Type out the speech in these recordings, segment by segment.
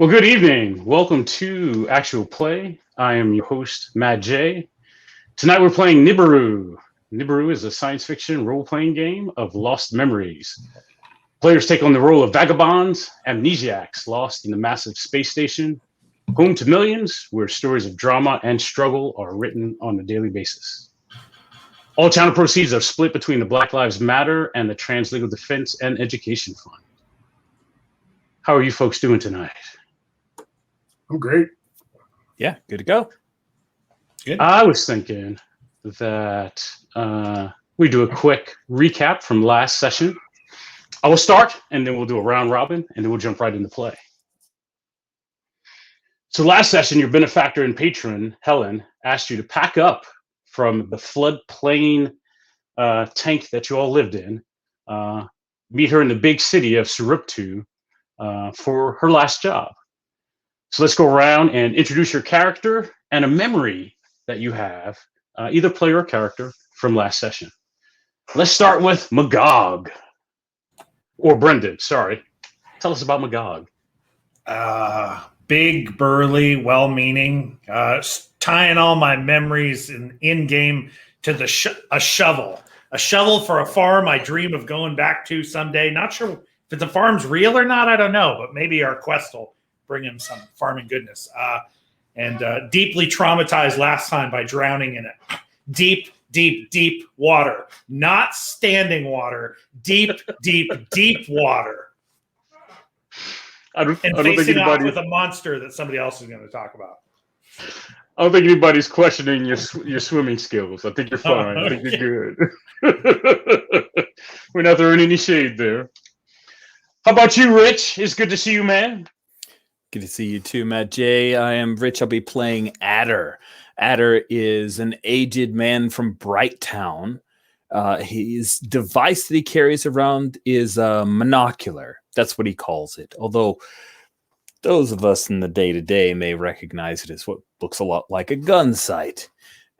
Well, good evening. Welcome to Actual Play. I am your host, Matt J. Tonight we're playing Nibiru. Nibiru is a science fiction role-playing game of lost memories. Players take on the role of vagabonds, amnesiacs lost in the massive space station, home to millions, where stories of drama and struggle are written on a daily basis. All channel proceeds are split between the Black Lives Matter and the Trans Legal Defense and Education Fund. How are you folks doing tonight? I'm great. Yeah, good to go. Good. I was thinking that we do a quick recap from last session. I will start, and then we'll do a round robin, and then we'll jump right into play. So last session, your benefactor and patron, Helen, asked you to pack up from the floodplain tank that you all lived in, meet her in the big city of Suruptu for her last job. So let's go around and introduce your character and a memory that you have, either player or character, from last session. Let's start with Magog. Or Brendan, sorry. Tell us about Magog. Big, burly, well-meaning, tying all my memories in-game to a shovel. A shovel for a farm I dream of going back to someday. Not sure if the farm's real or not, I don't know, but maybe our quest will bring him some farming goodness. And deeply traumatized last time by drowning in it. Deep water. Not standing water. Deep water. And facing off with a monster that somebody else is going to talk about. I don't think anybody's questioning your swimming skills. I think you're fine. I think you're good. We're not throwing any shade there. How about you, Rich? It's good to see you, man. Good to see you too, Matt J. I am Rich. I'll be playing Adder. Adder is an aged man from Brighttown. His device that he carries around is a monocular. That's what he calls it. Although those of us in the day-to-day may recognize it as what looks a lot like a gun sight.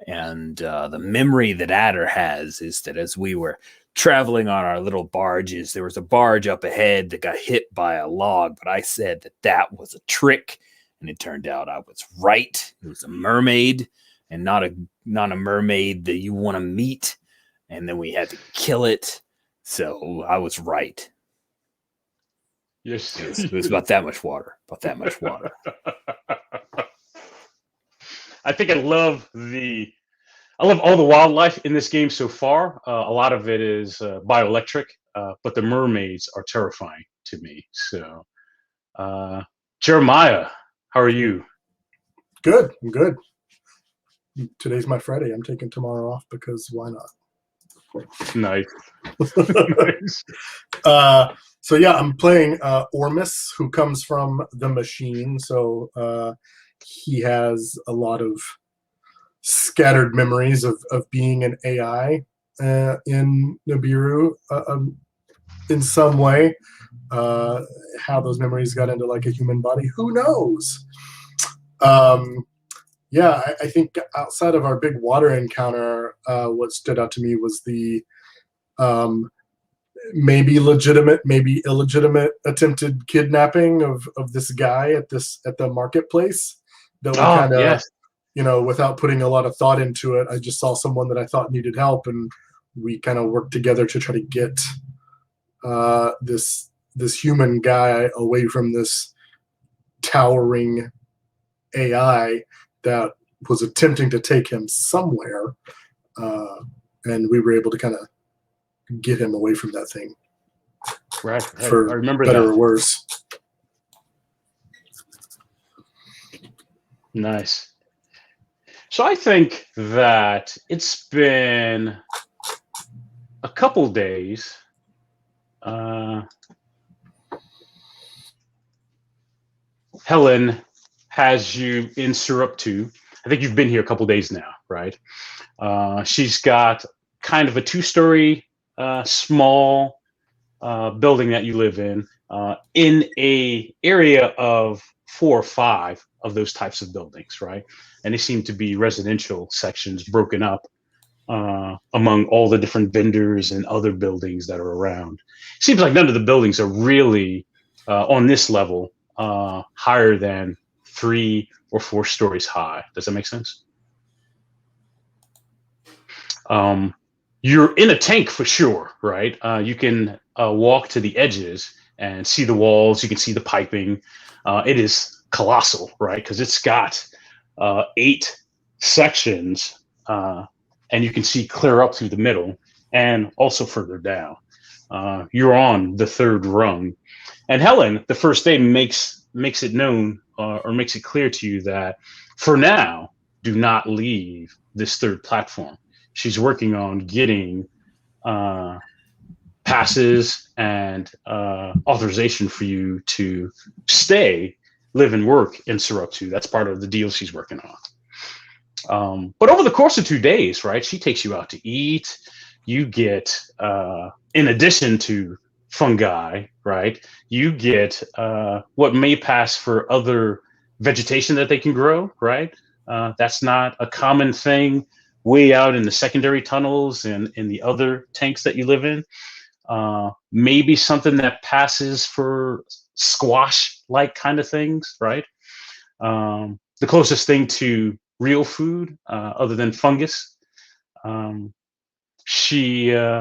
And the memory that Adder has is that as we were traveling on our little barges, there was a barge up ahead that got hit by a log, but I said that was a trick, and it turned out I was right. It was a mermaid, and not a mermaid that you want to meet, and then we had to kill it, so I was right. Yes, it was about that much water. I think I love all the wildlife in this game so far. A lot of it is bioelectric, but the mermaids are terrifying to me. So, Jeremiah, how are you? Good. I'm good. Today's my Friday. I'm taking tomorrow off because why not? Nice. Nice. So yeah, I'm playing Ormus, who comes from the machine. So he has a lot of scattered memories of being an AI in Nibiru in some way. How those memories got into like a human body, who knows? I think outside of our big water encounter, what stood out to me was the maybe legitimate, maybe illegitimate attempted kidnapping of this guy at the marketplace. That we kind of, yes. Without putting a lot of thought into it, I just saw someone that I thought needed help, and we kind of worked together to try to get this human guy away from this towering AI that was attempting to take him somewhere, and we were able to kind of get him away from that thing. Right. For I remember better that. or worse. Nice. So I think that it's been a couple days. Helen has you in Suruptu. I think you've been here a couple days now, right? She's got kind of a 2-story small building that you live in a area of 4 or 5 of those types of buildings, right? And they seem to be residential sections broken up among all the different vendors and other buildings that are around. Seems like none of the buildings are really on this level higher than 3 or 4 stories high. Does that make sense? You're in a tank for sure, right? You can walk to the edges and see the walls. You can see the piping. It is colossal, right? Because it's got 8 sections, and you can see clear up through the middle and also further down. You're on the 3rd rung. And Helen, the first day, makes it known or makes it clear to you that for now, do not leave this 3rd platform. She's working on getting passes and authorization for you to stay, live, and work in Saruptu. That's part of the deal she's working on. But over the course of 2 days, right, she takes you out to eat. You get, in addition to fungi, right, you get what may pass for other vegetation that they can grow, right? That's not a common thing way out in the secondary tunnels and in the other tanks that you live in. Maybe something that passes for squash-like kind of things, right? The closest thing to real food, other than fungus. The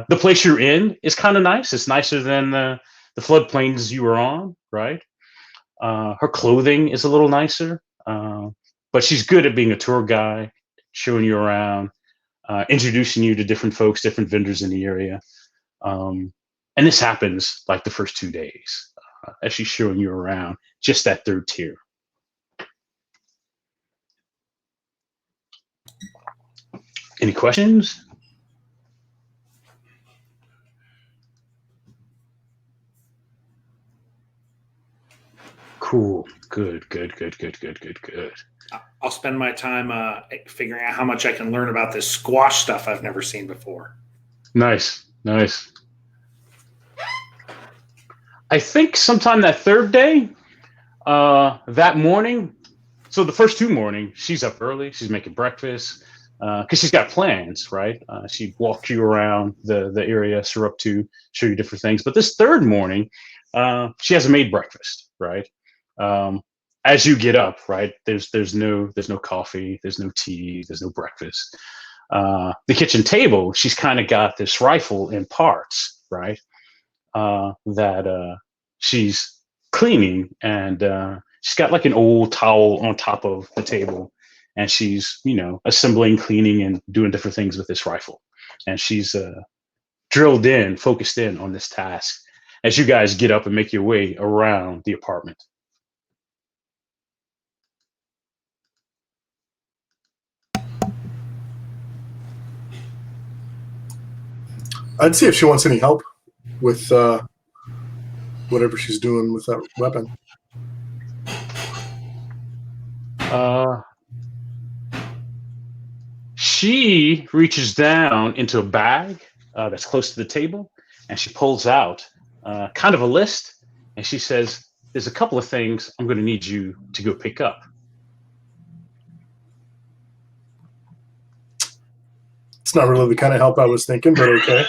place you're in is kind of nice. It's nicer than the floodplains you were on, right? Her clothing is a little nicer, but she's good at being a tour guide, showing you around, introducing you to different folks, different vendors in the area. And this happens like the first 2 days as she's showing you around just that 3rd tier. Any questions? Cool. Good. I'll spend my time figuring out how much I can learn about this squash stuff I've never seen before. Nice. I think sometime that 3rd day, that morning, so the first 2 mornings, she's up early, she's making breakfast, because she's got plans, right? She'd walk you around the area, Saruptu, show you different things. But this 3rd morning, she hasn't made breakfast, right? As you get up, right, there's no coffee, there's no tea, there's no breakfast. The kitchen table, she's kind of got this rifle in parts, right? That she's cleaning, and she's got like an old towel on top of the table, and she's, assembling, cleaning, and doing different things with this rifle. And she's focused in on this task as you guys get up and make your way around the apartment. I'd see if she wants any help with whatever she's doing with that weapon. She reaches down into a bag that's close to the table, and she pulls out kind of a list, and she says, "There's a couple of things I'm going to need you to go pick up." It's not really the kind of help I was thinking, but okay.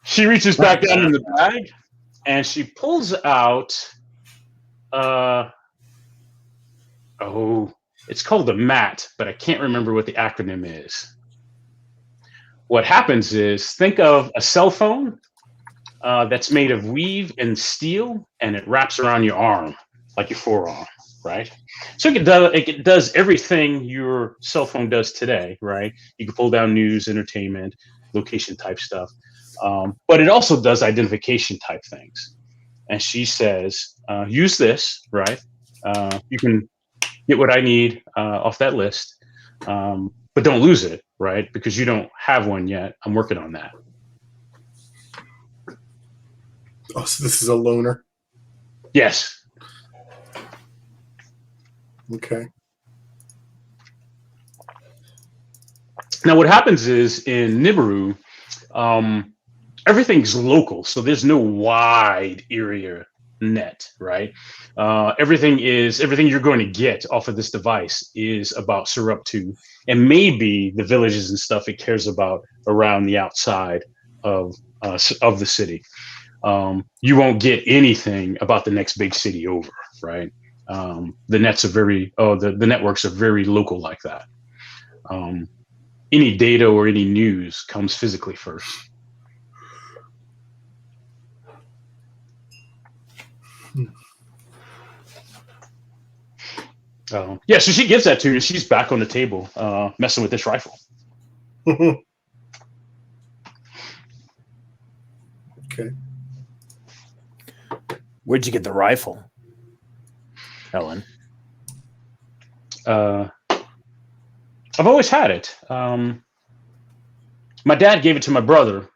She reaches back down in the bag, and she pulls out it's called a mat, but I can't remember what the acronym is. What happens is, think of a cell phone that's made of weave and steel, and it wraps around your arm, like your forearm, right? So it does everything your cell phone does today, right? You can pull down news, entertainment, location type stuff, but it also does identification type things. And she says, use this, right? You can get what I need off that list, but don't lose it, right? Because you don't have one yet. I'm working on that. Oh, so this is a loaner? Yes. Okay. Now, what happens is in Nibiru, everything's local, so there's no wide area net, right? Everything you're going to get off of this device is about Saruptu, and maybe the villages and stuff it cares about around the outside of the city. you won't get anything about the next big city over, right? The networks are very local like that. Any data or any news comes physically first. Yeah, so she gives that to you. She's back on the table, messing with this rifle. Okay. Where'd you get the rifle, Helen? I've always had it. My dad gave it to my brother.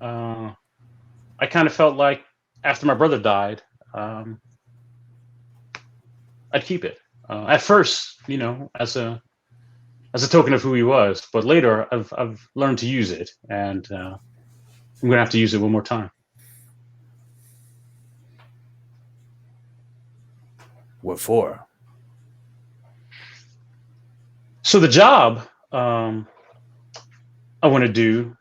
I kind of felt like after my brother died, I'd keep it. At first, as a token of who he was, but later I've learned to use it, and I'm gonna have to use it one more time. What for? So the job I want to do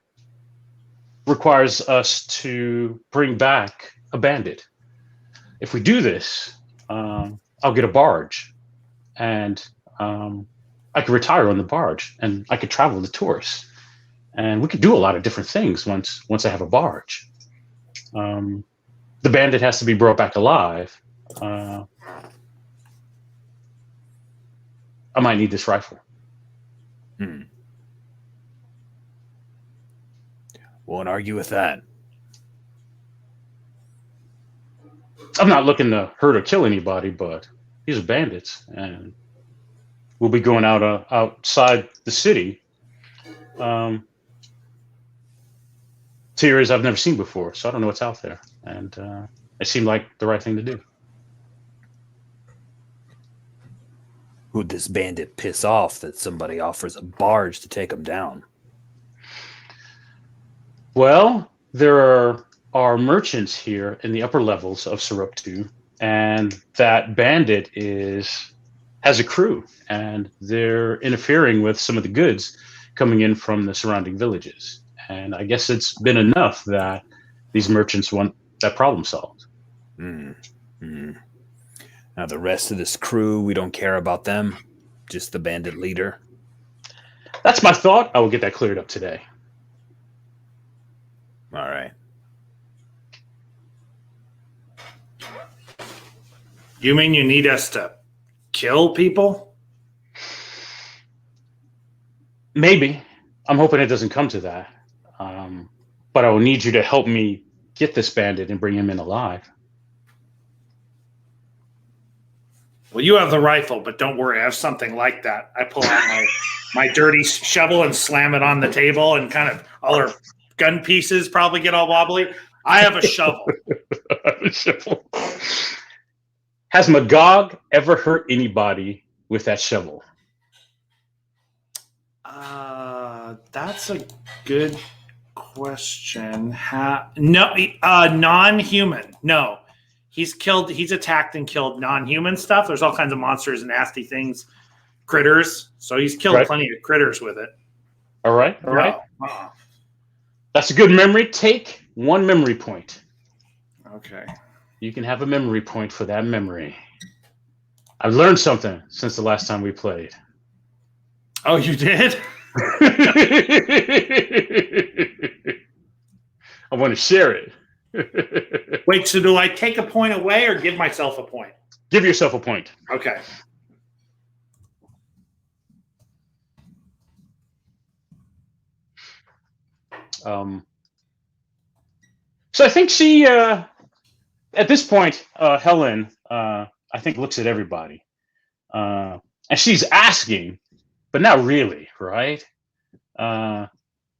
requires us to bring back a bandit. If we do this, I'll get a barge, and I could retire on the barge, and I could travel the tourists, and we could do a lot of different things once I have a barge. The bandit has to be brought back alive. I might need this rifle. Won't argue with that. I'm not looking to hurt or kill anybody, but these are bandits, and we'll be going outside the city to areas I've never seen before, so I don't know what's out there, and it seemed like the right thing to do. Who'd this bandit piss off that somebody offers a barge to take him down? Well, there are merchants here in the upper levels of Saruptu, and that bandit has a crew, and they're interfering with some of the goods coming in from the surrounding villages. And I guess it's been enough that these merchants want that problem solved. Now the rest of this crew, we don't care about them, just the bandit leader. That's my thought. I will get that cleared up today. All right. You mean you need us to kill people? Maybe. I'm hoping it doesn't come to that. But I will need you to help me get this bandit and bring him in alive. Well, you have the rifle, but don't worry. I have something like that. I pull out my dirty shovel and slam it on the table, and kind of all our gun pieces probably get all wobbly. I have a shovel. Has Magog ever hurt anybody with that shovel? That's a good question. No, non-human. No. He's attacked and killed non-human stuff. There's all kinds of monsters and nasty things, critters. So he's killed plenty of critters with it. All right. That's a good memory. Take 1 memory point. Okay. You can have a memory point for that memory. I've learned something since the last time we played. Oh, you did? I want to share it. Wait, so do I take a point away or give myself a point? Give yourself a point. Okay. So I think she, at this point, Helen, I think looks at everybody. And she's asking, but not really, right? I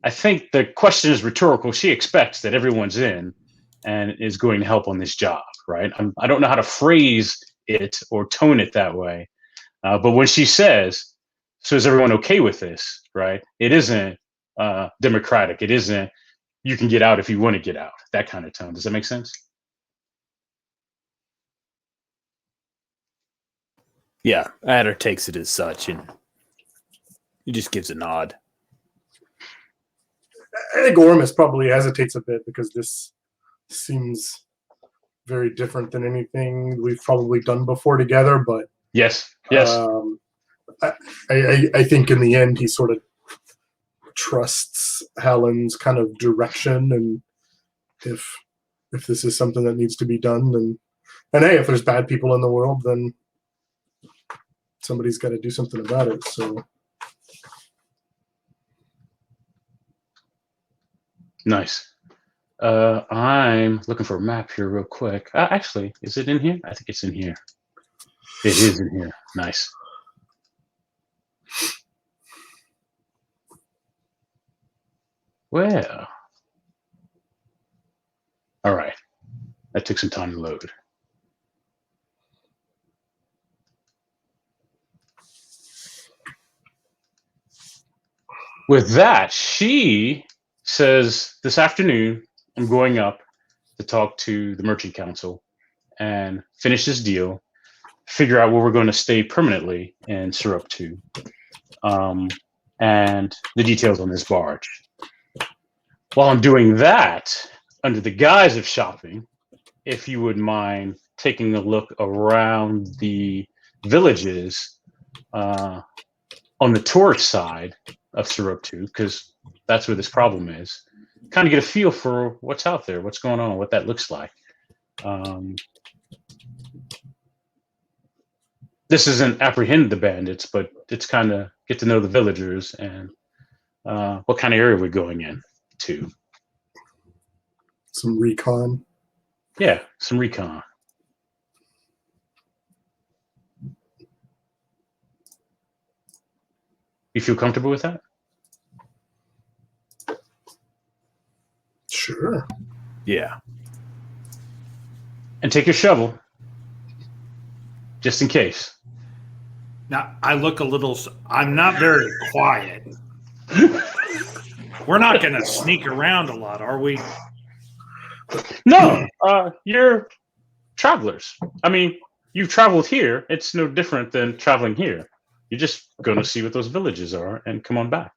think the question is rhetorical. She expects that everyone's in and is going to help on this job, right? I don't know how to phrase it or tone it that way. But when she says, so is everyone okay with this, right? It isn't democratic. It isn't, you can get out if you want to get out, that kind of tone. Does that make sense? Yeah, Adder takes it as such, and he just gives a nod. I think Ormus probably hesitates a bit because this seems very different than anything we've probably done before together. But Yes. I think in the end he sort of trusts Helen's kind of direction, and if this is something that needs to be done, then and hey, if there's bad people in the world, then somebody's got to do something about it. So Nice. I'm looking for a map here real quick. Actually, is it in here? I think it's in here. It is in here. Nice. Well. All right. That took some time to load. With that, she says, this afternoon, I'm going up to talk to the Merchant Council and finish this deal, figure out where we're going to stay permanently in Syrup 2, and the details on this barge. While I'm doing that, under the guise of shopping, if you would mind taking a look around the villages on the tourist side of Syrup 2, because that's where this problem is. Kind of get a feel for what's out there, what's going on, what that looks like. This isn't apprehend the bandits, but it's kind of get to know the villagers and what kind of area we're going in to. some recon. Yeah, some recon. You feel comfortable with that? Sure. Yeah. And take your shovel, just in case. Now, I look a little, I'm not very quiet. We're not going to sneak around a lot, are we? No, you're travelers. I mean, you've traveled here. It's no different than traveling here. You're just going to see what those villages are and come on back.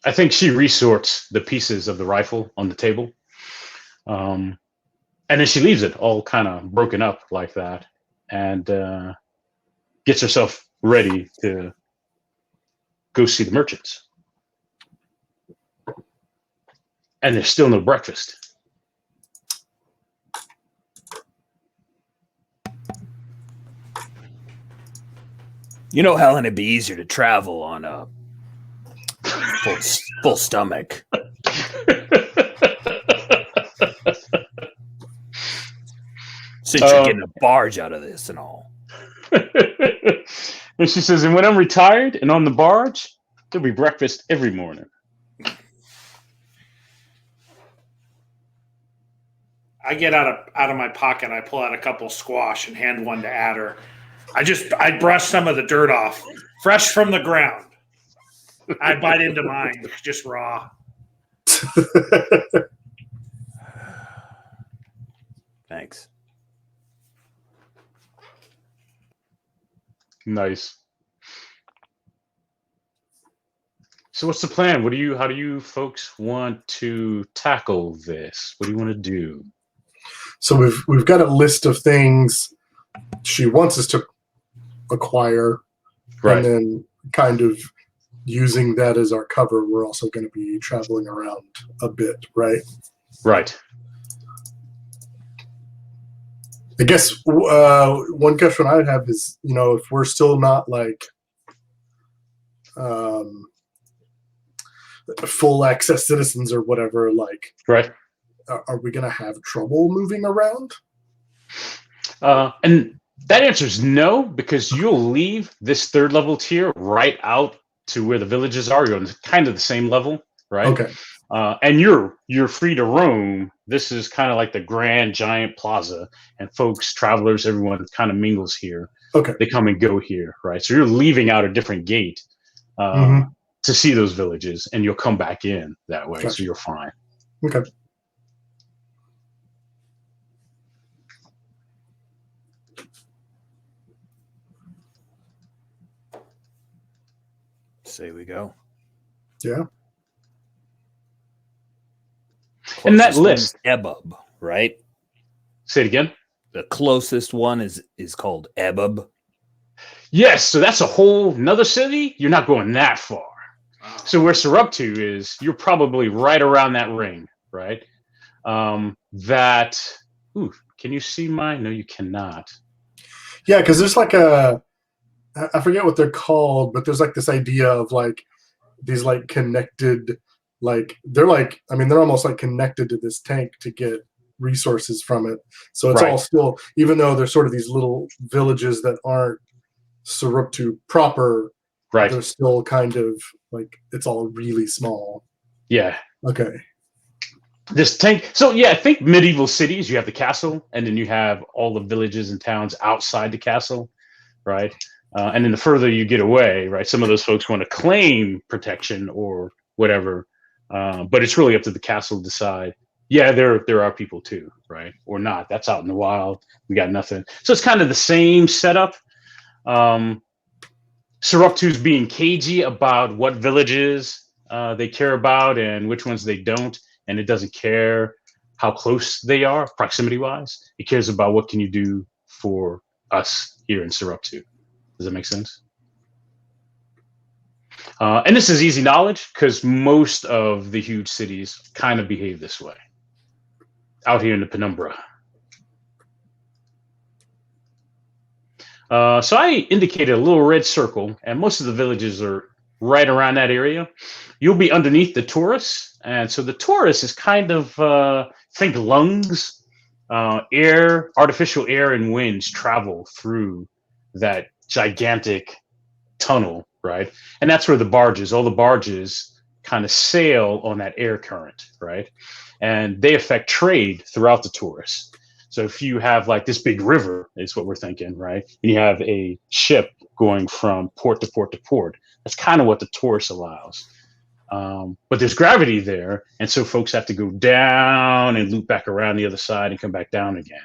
I think she resorts the pieces of the rifle on the table. And then she leaves it all kind of broken up like that and gets herself ready to go see the merchants. And there's still no breakfast. You know, Helen, it'd be easier to travel on a full stomach. Since you're getting a barge out of this and all. And she says, and when I'm retired and on the barge, there'll be breakfast every morning. I get out of my pocket. I pull out a couple squash and hand one to Adder. I brush some of the dirt off, fresh from the ground. I bite into mine, just raw. Thanks. Nice. So what's the plan? How do you folks want to tackle this? What do you want to do? So we've got a list of things she wants us to acquire, Right. and then kind of using that as our cover, we're also going to be traveling around a bit, right? Right. I guess one question I'd have is, if we're still not like full access citizens or whatever, like, Right. are we going to have trouble moving around? And that answer is no, because you'll leave this third level tier right out to where the villages are. You're on kind of the same level, right? Okay. And you're free to roam. This is kind of like the grand giant plaza, and folks, travelers, everyone kind of mingles here. Okay. They come and go here, right? So you're leaving out a different gate to see those villages, and you'll come back in that way. Gotcha. So you're fine. Okay. say we go. Yeah. And that Closest one's list, Ebub, right? say it again. The closest one is called Ebub. Yes, so that's a whole another city. You're not going that far. So where Saruptu is, you're probably right around that ring, right? That. Ooh, can you see mine? No, you cannot. Yeah, because there's like I forget what they're called, but there's like this idea of like these like connected, like they're like, I mean, they're almost like connected to this tank to get resources from it. So it's Right. all still, even though there's sort of these little villages that aren't Saruptu proper, Right. they're still kind of like, it's all really small. Yeah. Okay. This tank. So yeah, I think medieval cities. You have the castle, and then you have all the villages and towns outside the castle, right? And then the further you get away, right, some of those folks want to claim protection or whatever, but it's really up to the castle to decide. Yeah, there are people too, right, or not. That's out in the wild. We got nothing. So it's kind of the same setup. Saruptu's being cagey about what villages they care about and which ones they don't, and it doesn't care how close they are proximity wise. It cares about what can you do for us here in Saruptu. Does that make sense? And this is easy knowledge because most of the huge cities kind of behave this way out here in the penumbra. So I indicated a little red circle, and most of the villages are right around that area. You'll be underneath the torus, and so the torus is kind of think lungs, air, artificial air, and winds travel through that gigantic tunnel, right? And that's where the barges, all the barges kind of sail on that air current, right? And they affect trade throughout the torus. So if you have like this big river, is what we're thinking, right? And you have a ship going from port to port to port. That's kind of what the torus allows. But there's gravity there, and so folks have to go down and loop back around the other side and come back down again,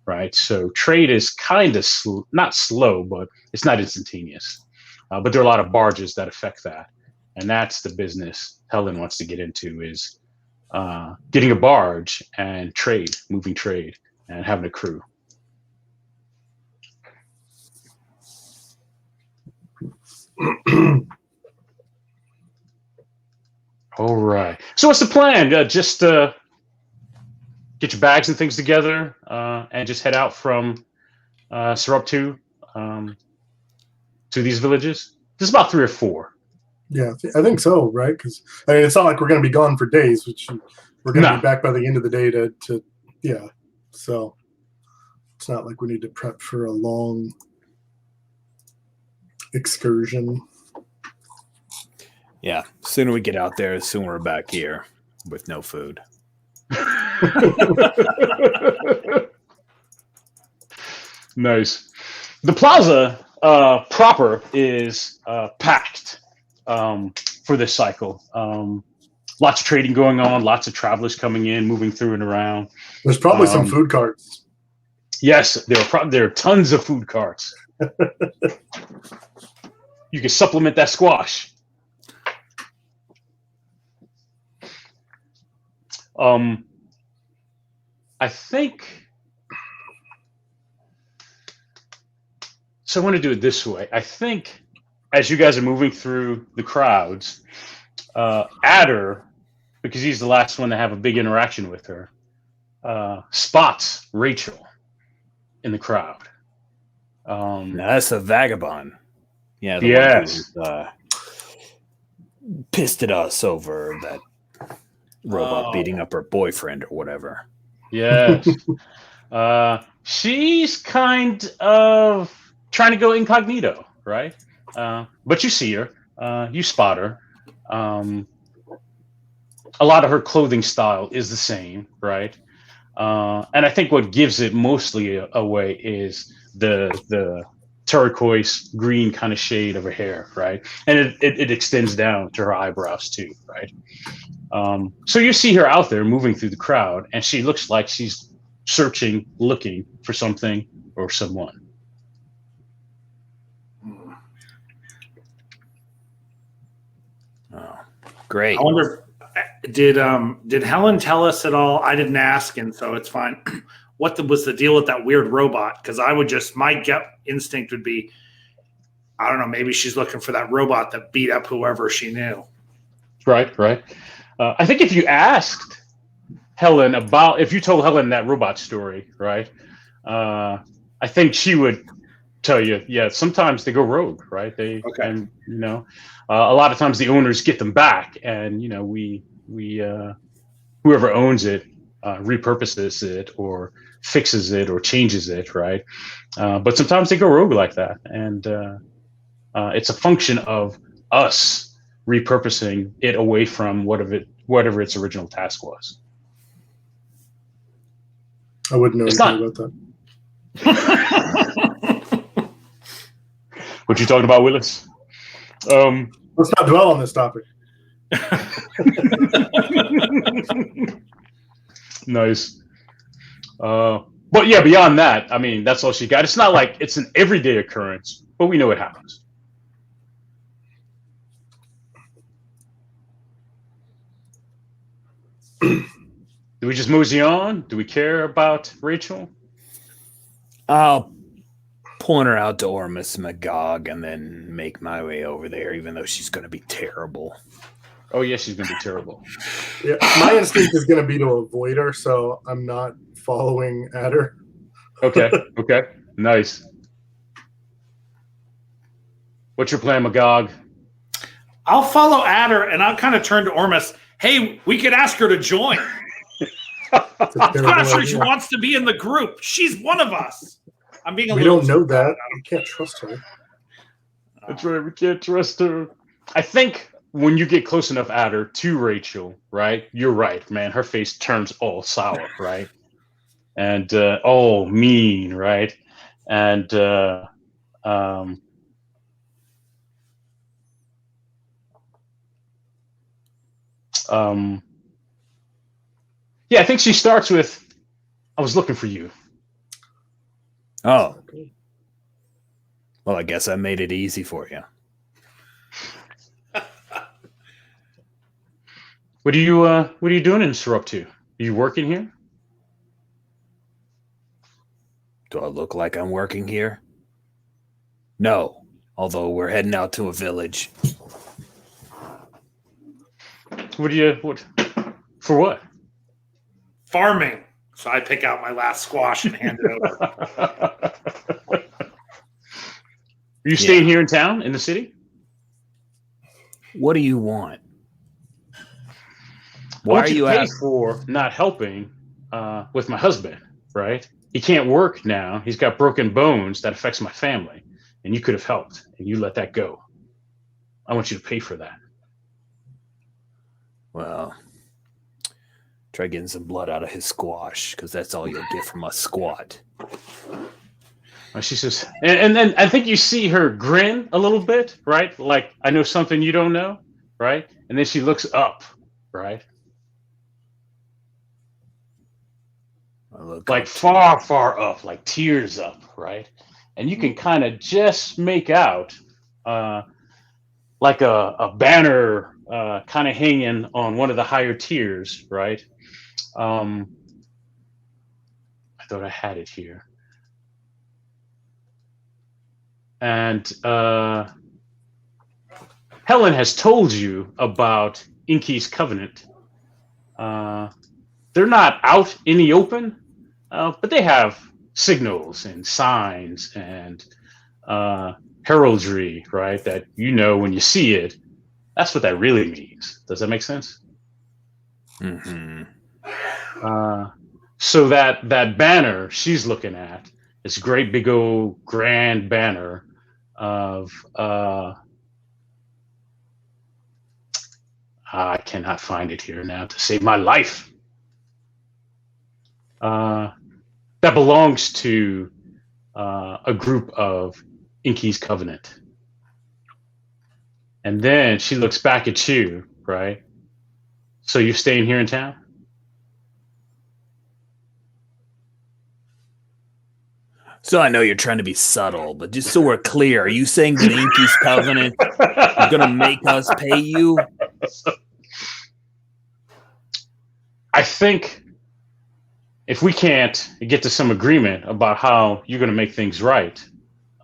right? So trade is kind of not slow, but it's not instantaneous. But there are a lot of barges that affect that, and that's the business Helen wants to get into is getting a barge and trade, moving trade, and having a crew. All right. So what's the plan? Just get your bags and things together and just head out from Saruptu to these villages? There's about 3 or 4. Yeah, I think so, right? Because I mean, it's not like we're going to be gone for days, which we're going to be back by the end of the day to yeah. So it's not like we need to prep for a long excursion. Yeah, sooner we get out there, the sooner we're back here with no food. Nice. The plaza proper is packed for this cycle. Lots of trading going on, lots of travelers coming in, moving through and around. There's probably some food carts. Yes, there are tons of food carts. You can supplement that squash. I think so. I want to do it this way. I think as you guys are moving through the crowds, Adder, because he's the last one to have a big interaction with her, spots Rachel in the crowd. Now that's a vagabond. Yeah. Yes. One who's, pissed at us over that robot beating up her boyfriend or whatever. Yes. She's kind of trying to go incognito, right? But you see her, you spot her. A lot of her clothing style is the same, right? And I think what gives it mostly away is the turquoise green kind of shade of her hair, right? And it extends down to her eyebrows too, right? So you see her out there moving through the crowd, and she looks like she's searching, looking for something or someone. Great. I wonder, did Helen tell us at all? I didn't ask, and so it's fine. What was the deal with that weird robot? Because my gut instinct would be, I don't know, maybe she's looking for that robot that beat up whoever she knew. Right. I think if you asked Helen if you told Helen that robot story, right? I think she would tell you, yeah, sometimes they go rogue, right? And a lot of times the owners get them back, and we whoever owns it repurposes it or fixes it or changes it, right? But sometimes they go rogue like that, and it's a function of us repurposing it away from whatever its original task was. I wouldn't know anything about that. What you talking about, Willis? Let's not dwell on this topic. Nice. But yeah, beyond that, I mean, that's all she got. It's not like it's an everyday occurrence, but we know it happens. Do we just mosey on? Do we care about Rachel? I'll point her out to Ormus Magog and then make my way over there, even though she's going to be terrible. Oh, yeah, she's going to be terrible. Yeah, my instinct is going to be to avoid her, so I'm not following at her. Okay, nice. What's your plan, Magog? I'll follow Adder, and I'll kind of turn to Ormus. Hey, we could ask her to join. I'm not sure she wants to be in the group. She's one of us. I'm being We don't know that. We can't trust her. That's right. We can't trust her. I think when you get close enough at her to Rachel, right? You're right, man. Her face turns all sour, right? And all mean, right? And yeah, I think she starts with, "I was looking for you." Oh. Well, I guess I made it easy for you. What are you doing in Surruptu? Are you working here? Do I look like I'm working here? No, although we're heading out to a village. What for what? Farming. So I pick out my last squash and hand it over. Are you staying here in town, in the city? What do you want? Why are you pay for not helping with my husband, right? He can't work now. He's got broken bones that affects my family, and you could have helped, and you let that go. I want you to pay for that. Well, try getting some blood out of his squash, because that's all you'll get from a squat. She says, and then I think you see her grin a little bit, right? Like, I know something you don't know, right? And then she looks up, right? Like far, far up, like tears up, right? And you can kind of just make out like a banner kind of hanging on one of the higher tiers, right? I thought I had it here. And Helen has told you about Inky's Covenant. They're not out in the open, but they have signals and signs and heraldry, right? That when you see it, that's what that really means. Does that make sense? Mm-hmm. So that banner she's looking at, this great big old grand banner of I cannot find it here now to save my life. That belongs to a group of Inky's Covenant. And then she looks back at you, right? So you're staying here in town? So I know you're trying to be subtle, but just so we're clear, are you saying that Inky's Covenant is going to make us pay you? I think if we can't get to some agreement about how you're going to make things right,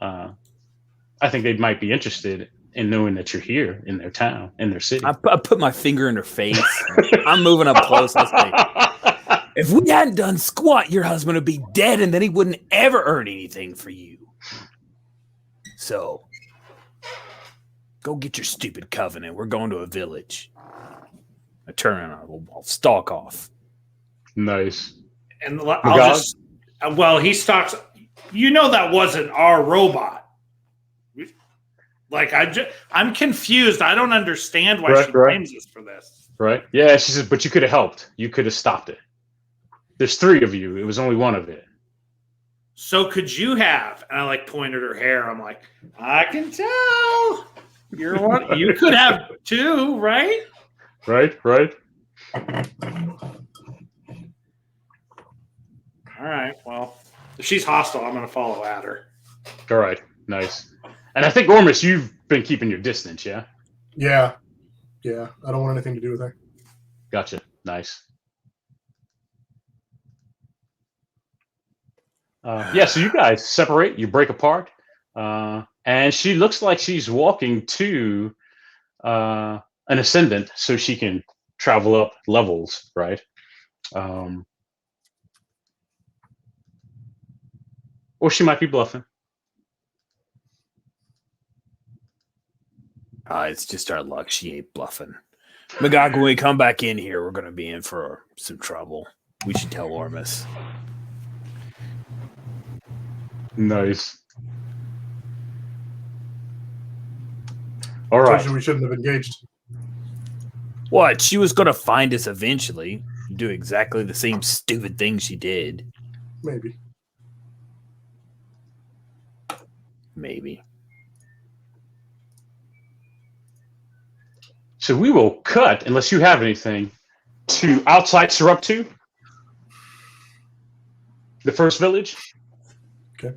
I think they might be interested in knowing that you're here in their town, in their city. I put my finger in her face. I'm moving up close. I say, if we hadn't done squat, your husband would be dead, and then he wouldn't ever earn anything for you. So, go get your stupid covenant. We're going to a village. I turn and I'll stalk off. And Nice. I'll just, well, he stalks. You know that wasn't our robot. Like I'm confused. I don't understand why she blames us for this. Right? Yeah, she says, but you could have helped. You could have stopped it. There's 3 of you. It was only one of it. So could you have? And I like pointed her hair. I'm like, I can tell. You're one. You could have 2, right? Right. All right. Well, if she's hostile, I'm going to follow at her. All right. Nice. And I think, Ormus, you've been keeping your distance, yeah? Yeah. I don't want anything to do with her. Gotcha. Nice. So you guys separate, you break apart, and she looks like she's walking to an ascendant so she can travel up levels, right? Or she might be bluffing. It's just our luck. She ain't bluffing. Magog, when we come back in here, we're going to be in for some trouble. We should tell Ormus. Nice. All right. Told you we shouldn't have engaged. What? She was going to find us eventually. Do exactly the same stupid thing she did. Maybe. So we will cut, unless you have anything, to outside Seruptu, the first village. Okay.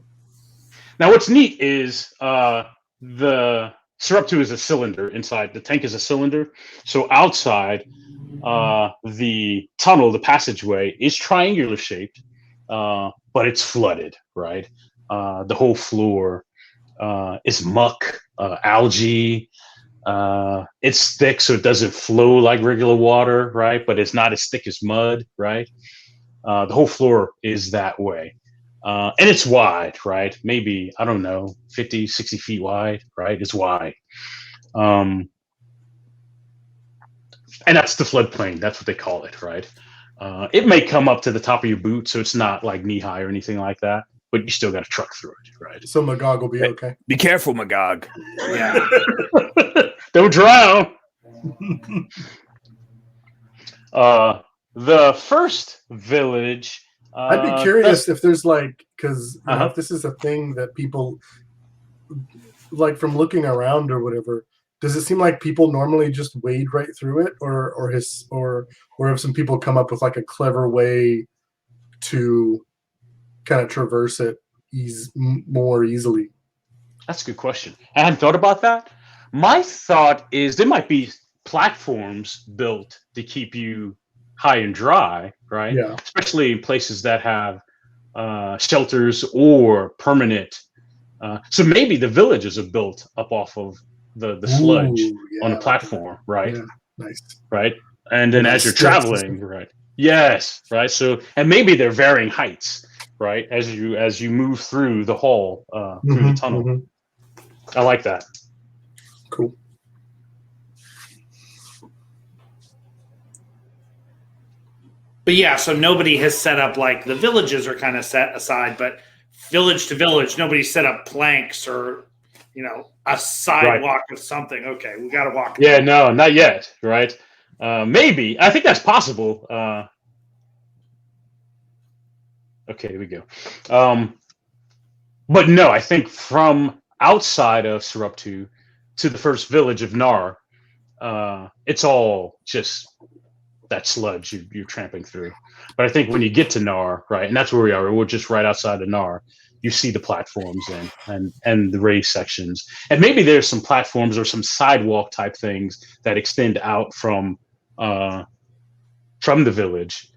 Now, what's neat is the Seruptu is a cylinder inside. The tank is a cylinder. So outside, the tunnel, the passageway, is triangular shaped, but it's flooded, right? The whole floor is muck, algae. It's thick, so it doesn't flow like regular water, right? But it's not as thick as mud, right? The whole floor is that way. And it's wide, right? Maybe, I don't know, 50, 60 feet wide, right? It's wide. And that's the floodplain. That's what they call it, right? It may come up to the top of your boot, so it's not like knee high or anything like that, but you still got to truck through it, right? So Magog will be okay. Be careful, Magog. Yeah. Don't drown. The first village. I'd be curious if there's because if this is a thing that people like from looking around or whatever. Does it seem like people normally just wade right through it, or have some people come up with like a clever way to kind of traverse it more easily? That's a good question. I hadn't thought about that. My thought is there might be platforms built to keep you high and dry, right? Yeah. Especially in places that have shelters or permanent. So maybe the villages are built up off of the sludge on the platform, right? Yeah, nice. Right? And then as you're traveling, right? Yes, right? So, and maybe they're varying heights, right? As you move through the hall, through the tunnel. Mm-hmm. I like that. Cool. But yeah, so nobody has set up like the villages are kind of set aside, but village to village, nobody set up planks or, a sidewalk or something. Okay, we got to walk. Yeah, no, not yet, right? Maybe. I think that's possible. Okay, here we go. But no, I think from outside of Seruptu to the first village of Nar, it's all just that sludge you're tramping through. But I think when you get to Nar, right, and that's where we are, we're just right outside of Nar, you see the platforms and the raised sections. And maybe there's some platforms or some sidewalk type things that extend out from the village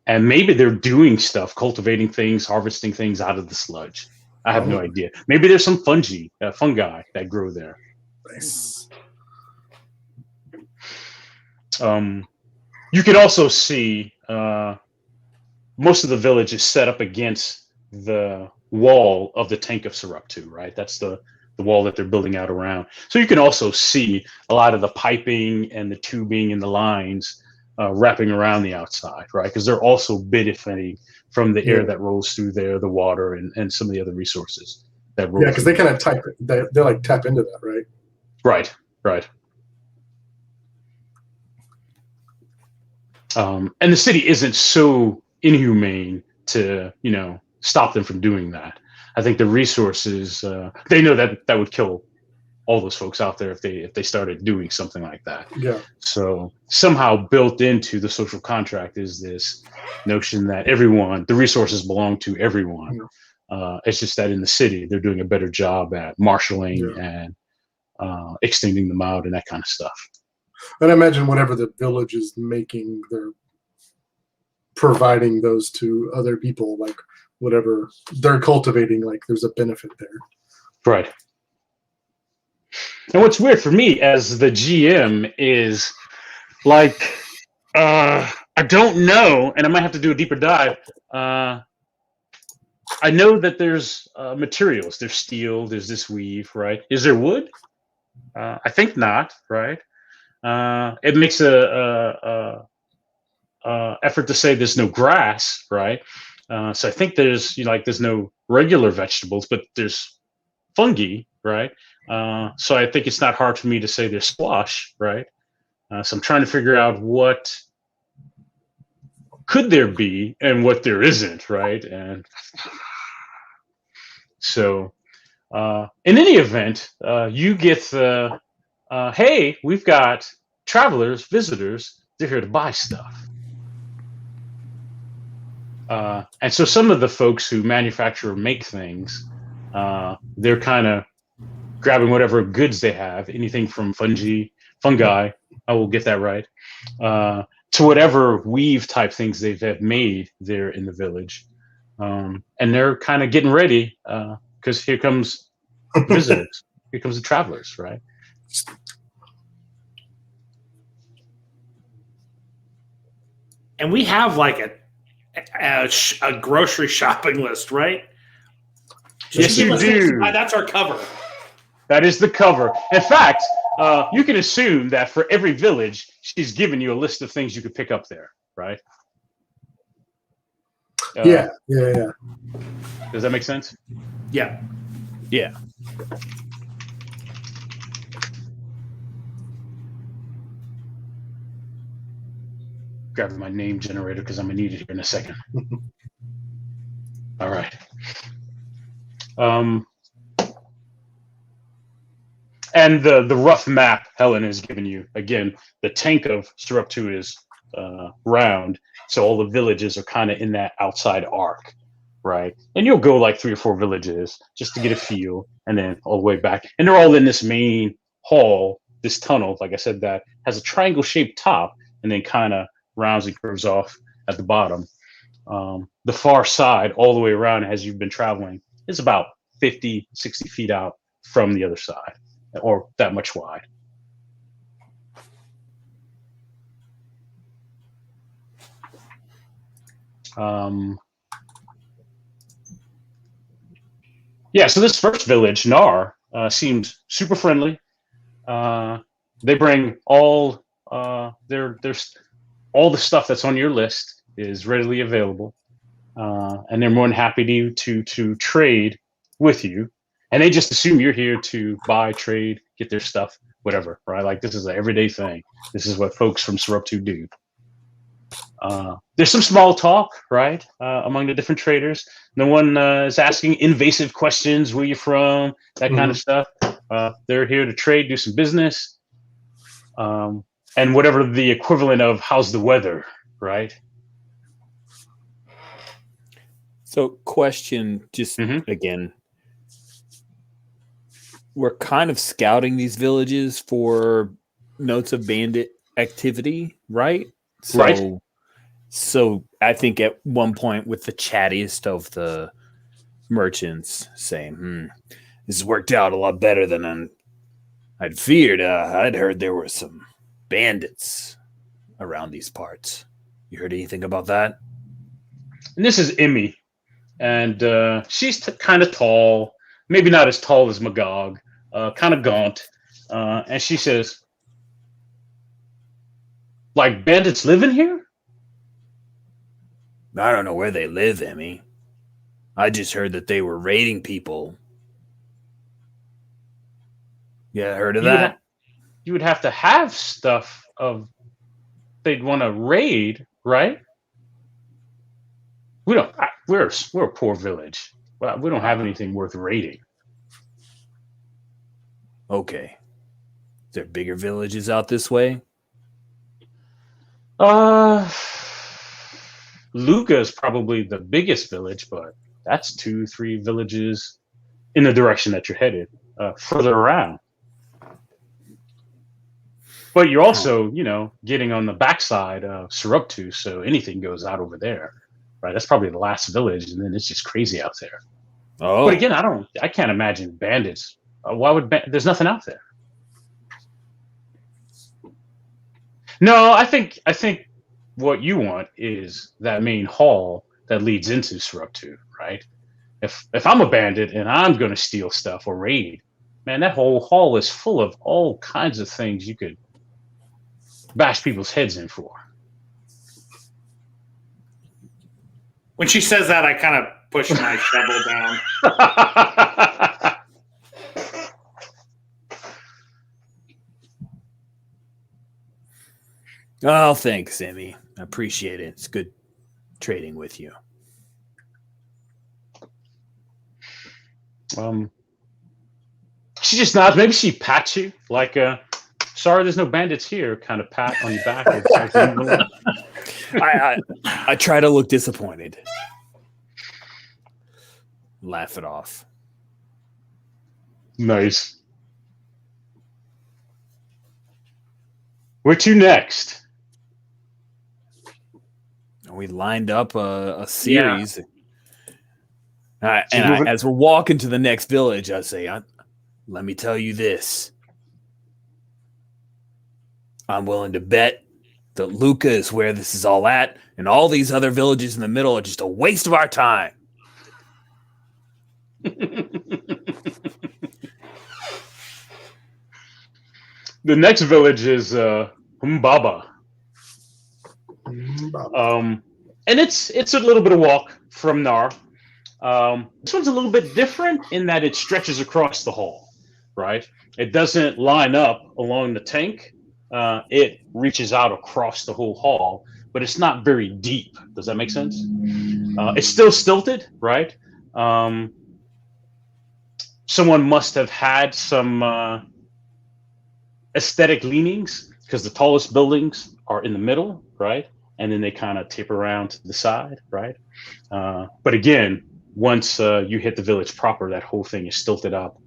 And maybe they're doing stuff, cultivating things, harvesting things out of the sludge. I have no idea. Maybe there's some fungi that grow there. Nice. You can also see most of the village is set up against the wall of the tank of Saruptu, right? That's the wall that they're building out around. So you can also see a lot of the piping and the tubing and the lines wrapping around the outside, right? Because they're also benefiting from the air that rolls through there, the water, and some of the other resources that roll. Yeah, because they kind of they like tap into that, right? Right. And the city isn't so inhumane to, stop them from doing that. I think the resources, they know that would kill all those folks out there if they started doing something like that. Yeah. So somehow built into the social contract is this notion that the resources belong to everyone. It's just that in the city, they're doing a better job at marshaling and extending them out and that kind of stuff. And I imagine whatever the village is making, they're providing those to other people, like whatever they're cultivating, like there's a benefit there. Right. And what's weird for me as the GM is like, I don't know, and I might have to do a deeper dive. I know that there's materials. There's steel, there's this weave, right? Is there wood? I think not, right? It makes a effort to say there's no grass, right? So I think there's there's no regular vegetables, but there's fungi, right? So I think it's not hard for me to say there's squash, right? So I'm trying to figure out what could there be and what there isn't, right? And so in any event, you get the hey, we've got travelers, visitors, they're here to buy stuff. And so some of the folks who manufacture or make things, they're kind of grabbing whatever goods they have, anything from fungi, I will get that right, to whatever weave type things they have made there in the village. And they're kind of getting ready because here comes visitors, here comes the travelers, right? And we have like a grocery shopping list, right? Yes, you do. That's our cover. That is the cover. In fact, you can assume that for every village, she's given you a list of things you could pick up there, right? Yeah. Does that make sense? Yeah. Grabbing my name generator because I'm gonna need it here in a second. All right. And the rough map Helen has given you, again, the tank of Saruptu is round, so all the villages are kind of in that outside arc, right? And you'll go like 3 or 4 villages just to get a feel, and then all the way back. And they're all in this main hall, this tunnel, like I said, that has a triangle-shaped top, and then kind of rounds and curves off at the bottom. The far side, all the way around as you've been traveling, is about 50, 60 feet out from the other side, or that much wide. So this first village, Nar, seems super friendly. They bring all there's all the stuff that's on your list is readily available, and they're more than happy to trade with you. And they just assume you're here to buy, trade, get their stuff, whatever, right? Like this is an everyday thing. This is what folks from Saruptu do. There's some small talk, right, among the different traders. No one is asking invasive questions. Where you from? That kind of stuff. They're here to trade, do some business, and whatever the equivalent of how's the weather, right? So, question, just again, we're kind of scouting these villages for notes of bandit activity, right? So, right. So I think at one point with the chattiest of the merchants saying, this has worked out a lot better than I'd feared. I'd heard there were some bandits around these parts. You heard anything about that? And this is Emmy, and she's kind of tall, maybe not as tall as Magog, kind of gaunt, and she says, "Like bandits living here?" I don't know where they live, Emmy. I just heard that they were raiding people. Yeah, heard of that? You would have to have stuff of they'd want to raid, right? We don't. We're a poor village. Well, we don't have anything worth raiding. Okay. Is there bigger villages out this way? Luca is probably the biggest village, but that's 2-3 villages in the direction that you're headed, further around. But you're also, getting on the backside of Suruptu, so anything goes out over there, right? That's probably the last village, and then it's just crazy out there. Oh, But again, I can't imagine bandits. Why would there's nothing out there? No, I think what you want is that main hall that leads into Suruptu, right? If I'm a bandit and I'm going to steal stuff or raid, man, that whole hall is full of all kinds of things you could bash people's heads in for. When she says that, I kind of push my shovel down. Oh, thanks, Emmy. I appreciate it. It's good trading with you. She just nods. Maybe she pats you like, sorry, there's no bandits here. Kind of pat on your back. I try to look disappointed. Laugh it off. Nice. Where to next? We lined up a series. Yeah. As we're walking to the next village, I say, let me tell you this. I'm willing to bet that Luca is where this is all at, and all these other villages in the middle are just a waste of our time. The next village is Humbaba. And it's a little bit of walk from Nar. This one's a little bit different in that it stretches across the hall, right? It doesn't line up along the tank. It reaches out across the whole hall, but it's not very deep. Does that make sense? It's still stilted, right? Someone must have had some aesthetic leanings because the tallest buildings are in the middle, right? And then they kind of tip around to the side, right? But again, once you hit the village proper, that whole thing is stilted up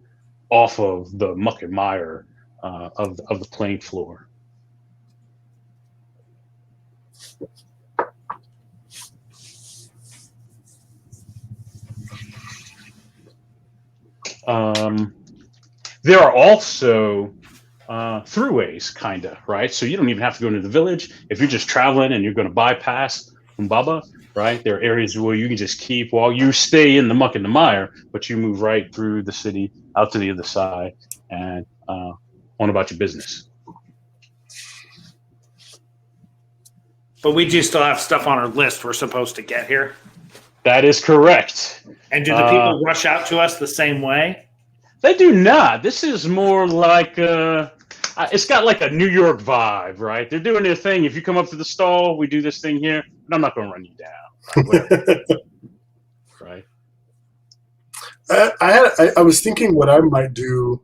off of the muck and mire of the playing floor. There are also throughways, kind of, right? So you don't even have to go into the village. If you're just traveling and you're going to bypass Humbaba, right? There are areas where you can just keep while you stay in the muck and the mire, but you move right through the city out to the other side and on about your business. But we do still have stuff on our list we're supposed to get here. That is correct. And do the people rush out to us the same way? They do not. This is more like it's got like a New York vibe, right? They're doing their thing. If you come up to the stall, we do this thing here, but I'm not going to run you down. Right? Right. I was thinking what I might do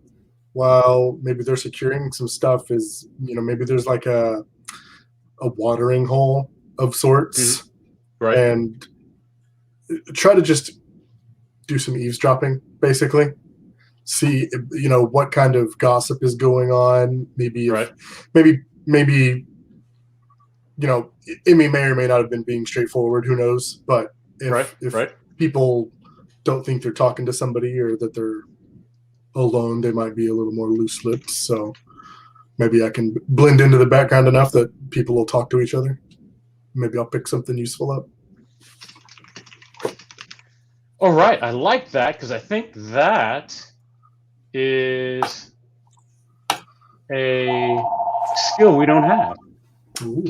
while maybe they're securing some stuff is, maybe there's like a watering hole of sorts, right? And try to just do some eavesdropping, basically. See, what kind of gossip is going on. Maybe, right. maybe it may or may not have been being straightforward. Who knows? But if Right. people don't think they're talking to somebody or that they're alone, they might be a little more loose-lipped. So maybe I can blend into the background enough that people will talk to each other. Maybe I'll pick something useful up. All right, I like that because I think that is a skill we don't have. Ooh.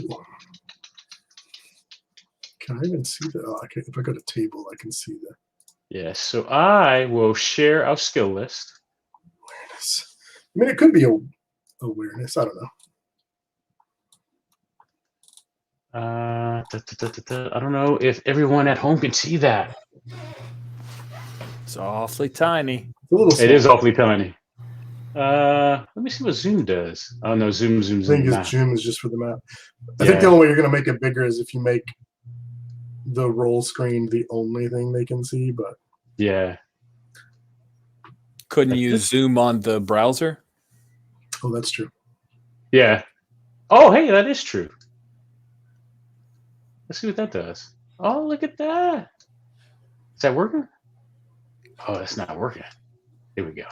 Can I even see that? Oh, if I go to table, I can see the Yes, so I will share our skill list. awareness. I mean, it could be awareness. I don't know. I don't know if everyone at home can see that. It's awfully tiny. It's a little small. It is awfully tiny. Let me see what Zoom does. Oh no, Zoom's I in think the his map. Zoom is just for the map. I think the only way you're going to make it bigger is if you make the roll screen the only thing they can see. But Yeah. Couldn't you zoom on the browser? oh, that's true. Yeah. Oh, hey, that is true. Let's see what that does. Oh, look at that. Is that working? Oh, that's not working. Here we go.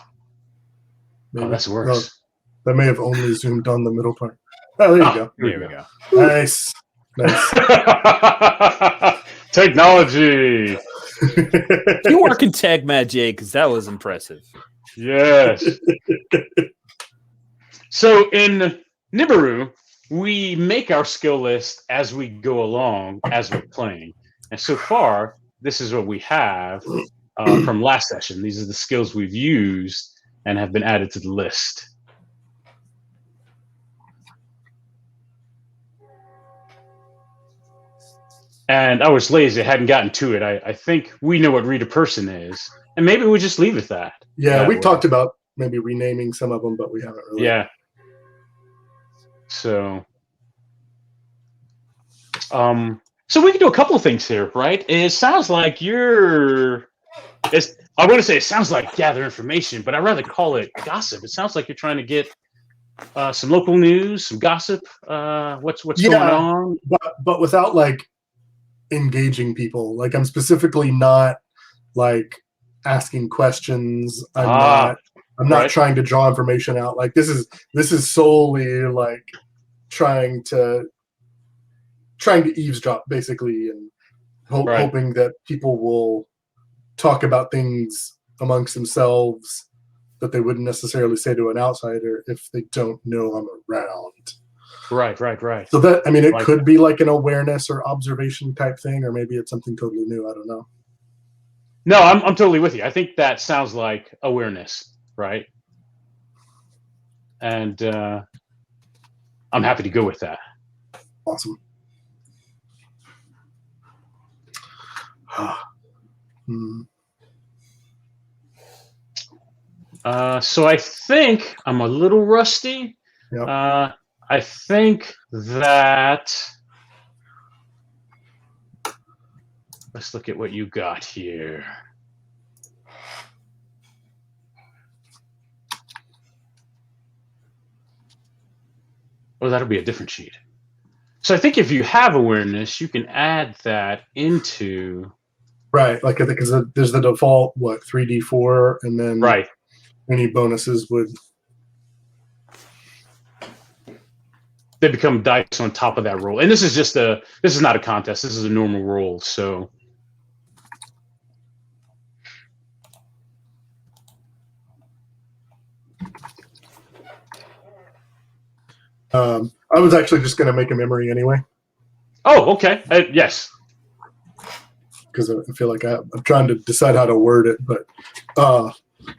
Maybe. Oh, that's worse. That may have only zoomed on the middle part. Oh, there you go. There we go. Nice. Technology. You work in tech, Matt J, because that was impressive. Yes. So in Nibiru, we make our skill list as we go along, as we're playing. And so far, this is what we have from last session. These are the skills we've used and have been added to the list. And I was lazy. I hadn't gotten to it. I think we know what read a person is. And maybe we just leave it that. Yeah, we way. talked about maybe renaming some of them, but we haven't really. Yeah. So we can do a couple of things here, right? It sounds like I want to say it sounds like gather information, but I'd rather call it gossip. It sounds like you're trying to get some local news, some gossip, what's going on. But without like engaging people. Like I'm specifically not like asking questions. I'm not trying to draw information out. Like this is solely like trying to eavesdrop basically, and hoping that people will talk about things amongst themselves that they wouldn't necessarily say to an outsider if they don't know I'm around. Right. So that, I mean, it could be like an awareness or observation type thing, or maybe it's something totally new. I don't know. No, I'm totally with you. I think that sounds like awareness, right? And I'm happy to go with that. Awesome. So I think I'm a little rusty. Yep. I think that let's look at what you got here. Oh, that'll be a different sheet. So I think if you have awareness, you can add that into. Right, like I think there's the default 3d4, and then any bonuses would. They become dice on top of that roll, and this is not a contest. This is a normal roll. So. I was actually just going to make a memory anyway. Oh, okay. Yes. Because I feel like I'm trying to decide how to word it, but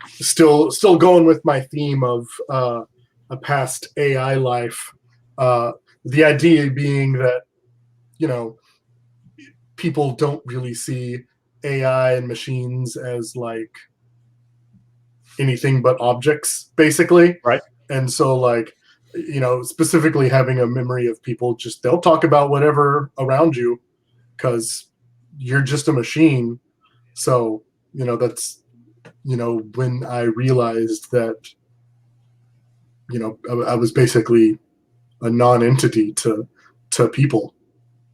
still going with my theme of a past AI life. The idea being that, people don't really see AI and machines as like anything but objects, basically. Right. And so like, specifically having a memory of people, they'll talk about whatever around you because you're just a machine. So, that's, when I realized that, I was basically a non-entity to to people,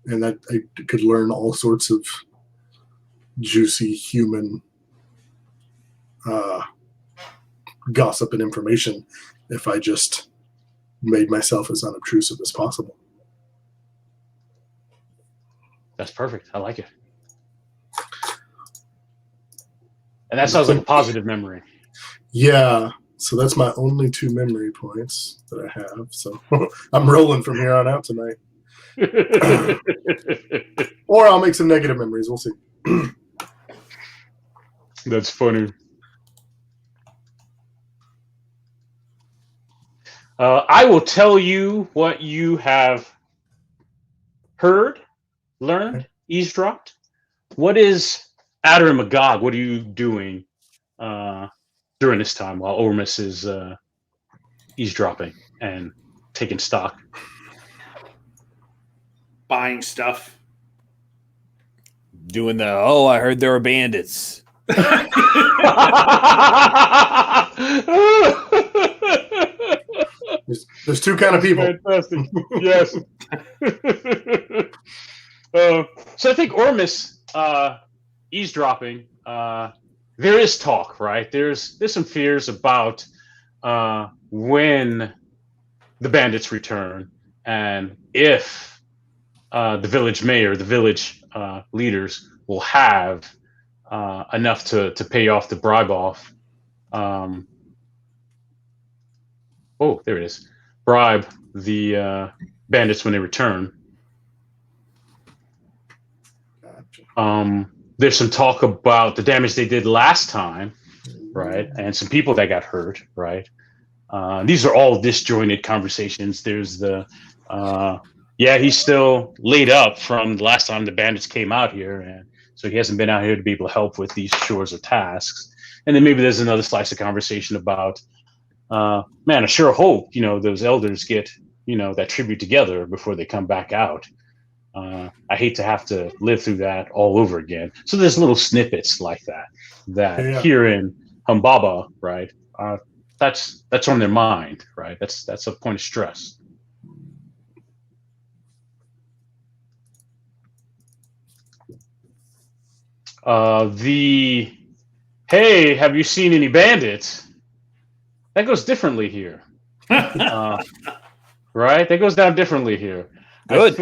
and that I could learn all sorts of juicy human gossip and information if I just made myself as unobtrusive as possible. That's perfect. I like it. And that sounds like a positive memory. Yeah, so that's my only 2 memory points that I have. So I'm rolling from here on out tonight. Or I'll make some negative memories. We'll see. That's funny. I will tell you what you have heard, learned, eavesdropped. What is Adder and Magog? What are you doing during this time while Ormus is eavesdropping and taking stock? Buying stuff. Doing the, I heard there were bandits. There's 2 kind of people. Fantastic. Yes. So I think Ormus eavesdropping. There is talk, right? There's some fears about when the bandits return, and if the village mayor, the village leaders will have enough to pay off the bribe off. There it is. Bribe the bandits when they return. Gotcha. There's some talk about the damage they did last time, right? And some people that got hurt, right? These are all disjointed conversations. There's the, he's still laid up from the last time the bandits came out here, and so he hasn't been out here to be able to help with these shores of tasks. And then maybe there's another slice of conversation about, man, I sure hope, those elders get, that tribute together before they come back out. I hate to have to live through that all over again. So there's little snippets like that here in Humbaba, right? That's on their mind, right? That's a point of stress. Hey, have you seen any bandits? That goes differently here. Right? That goes down differently here. Good.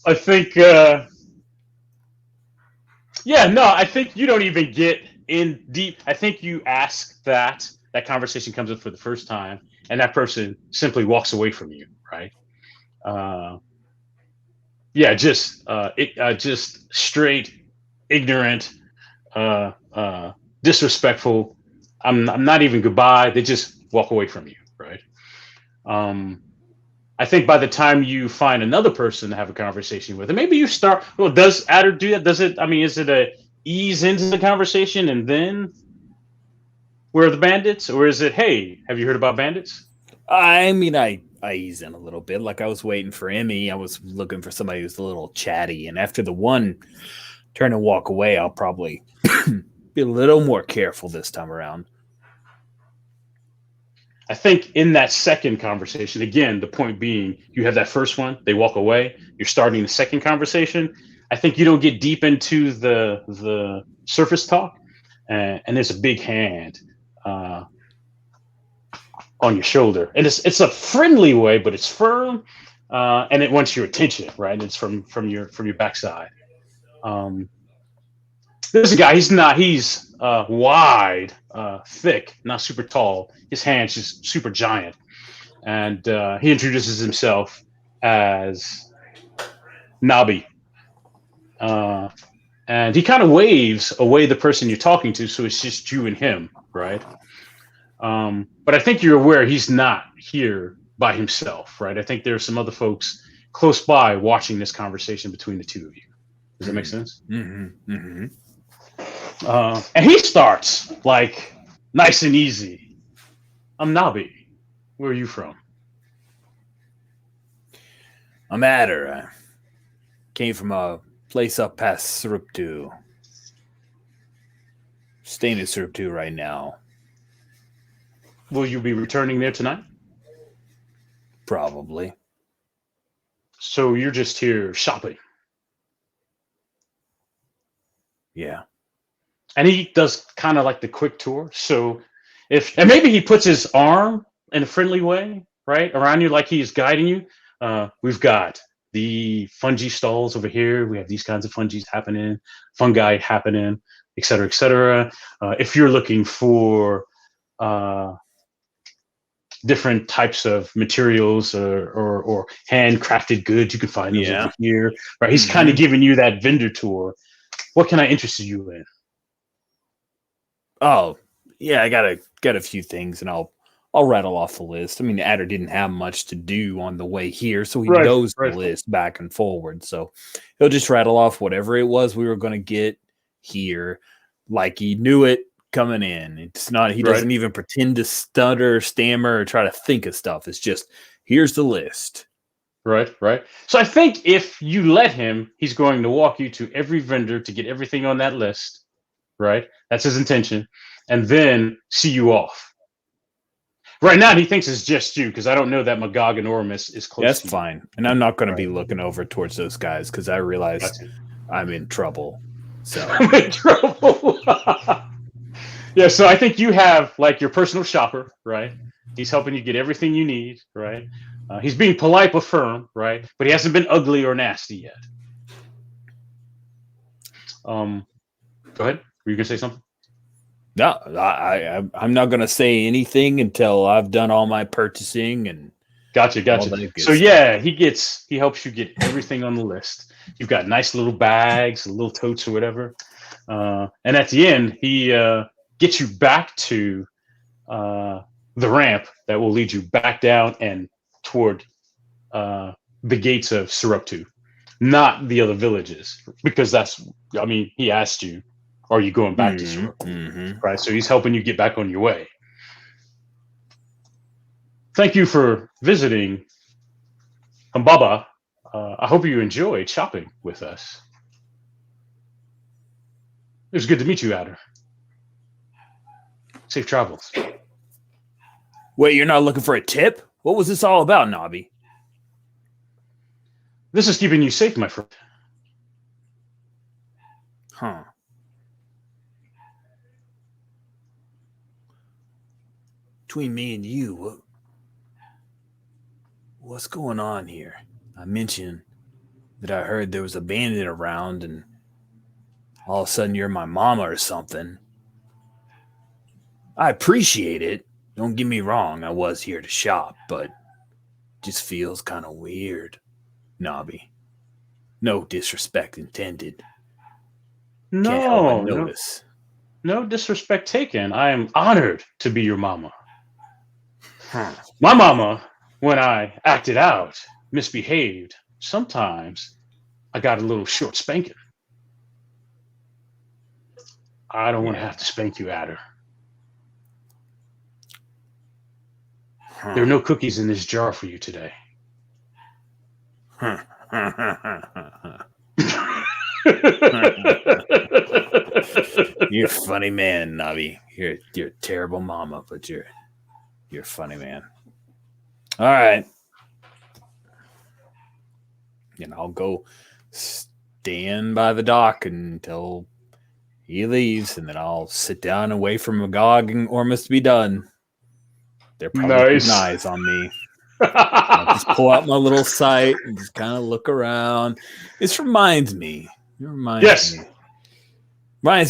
I think I think you don't even get in deep. I think you ask that conversation comes up for the first time, and that person simply walks away from you, right? Just straight ignorant, disrespectful. I'm not even goodbye. They just walk away from you, right? I think by the time you find another person to have a conversation with, and maybe you start. Well, does Adder do that? Does it? I mean, is it a ease into the conversation and then where are the bandits, or is it, hey, have you heard about bandits? I mean, I ease in a little bit. Like I was waiting for Emmy. I was looking for somebody who's a little chatty, and after the one turn and walk away, I'll probably be a little more careful this time around. I think in that second conversation, again, the point being, you have that first one, they walk away, you're starting the second conversation. I think you don't get deep into the surface talk, and there's a big hand on your shoulder, and it's a friendly way, but it's firm, and it wants your attention, right? And it's from your backside. There's a guy. He's wide, thick, not super tall. His hand's just super giant, and he introduces himself as Nabi, and he kind of waves away the person you're talking to, so it's just you and him, right? But I think you're aware he's not here by himself, right? I think there are some other folks close by watching this conversation between the two of you. Does that make sense? Mm-hmm. Mm-hmm. And he starts like nice and easy. I'm Nabi. Where are you from? I'm Adder. I came from a place up past Suruptu. Staying in Suruptu right now. Will you be returning there tonight? Probably. So you're just here shopping. Yeah. And he does kind of like the quick tour. So and maybe he puts his arm in a friendly way, right, around you, like he's guiding you. We've got the fungi stalls over here. We have these kinds of fungi happening, fungi happening, et cetera, et cetera. If you're looking for different types of materials or handcrafted goods, you can find those over here, right? He's kind of giving you that vendor tour. What can I interest you in? Oh, yeah, I got a few things, and I'll rattle off the list. I mean, Adder didn't have much to do on the way here, so he knows the list back and forward. So he'll just rattle off whatever it was we were going to get here, like he knew it coming in. It's not, he doesn't even pretend to stutter, stammer, or try to think of stuff. It's just, here's the list. Right. So I think if you let him, he's going to walk you to every vendor to get everything on that list. Right? That's his intention. And then see you off. Right now, he thinks it's just you, because I don't know that Magog and Ormus is close That's to you. fine. And I'm not going to be looking over towards those guys, because I realize I'm in trouble. So I'm in trouble. Yeah, so I think you have like your personal shopper, right? He's helping you get everything you need, right? He's being polite but firm, right? But he hasn't been ugly or nasty yet. Go ahead. Were you gonna say something? No, I'm not going to say anything until I've done all my purchasing and Gotcha. So yeah, he helps you get everything on the list. You've got nice little bags, little totes or whatever. And at the end, he gets you back to the ramp that will lead you back down and toward the gates of Suruptu, not the other villages, because he asked you, are you going back to Suruptu? Right. So he's helping you get back on your way. Thank you for visiting Humbaba. I hope you enjoyed shopping with us. It was good to meet you, Adder. Safe travels. Wait, you're not looking for a tip? What was this all about, Nobby? This is keeping you safe, my friend. Huh. Between me and you, what's going on here? I mentioned that I heard there was a bandit around, and all of a sudden you're my mama or something. I appreciate it. Don't get me wrong, I was here to shop, but it just feels kind of weird, Nobby. No disrespect intended. Can't help but notice. No disrespect taken. I am honored to be your mama. My mama, when I acted out, misbehaved, sometimes I got a little short spanking. I don't want to have to spank you, Adder. There are no cookies in this jar for you today. You're a funny man, Nobby. You're a terrible mama, but you're a funny man. All right. And I'll go stand by the dock until he leaves, and then I'll sit down and wait for Magog and Ormus to be done. They're probably keeping eyes on me. I'll just pull out my little sight and just kind of look around. This reminds me. Reminds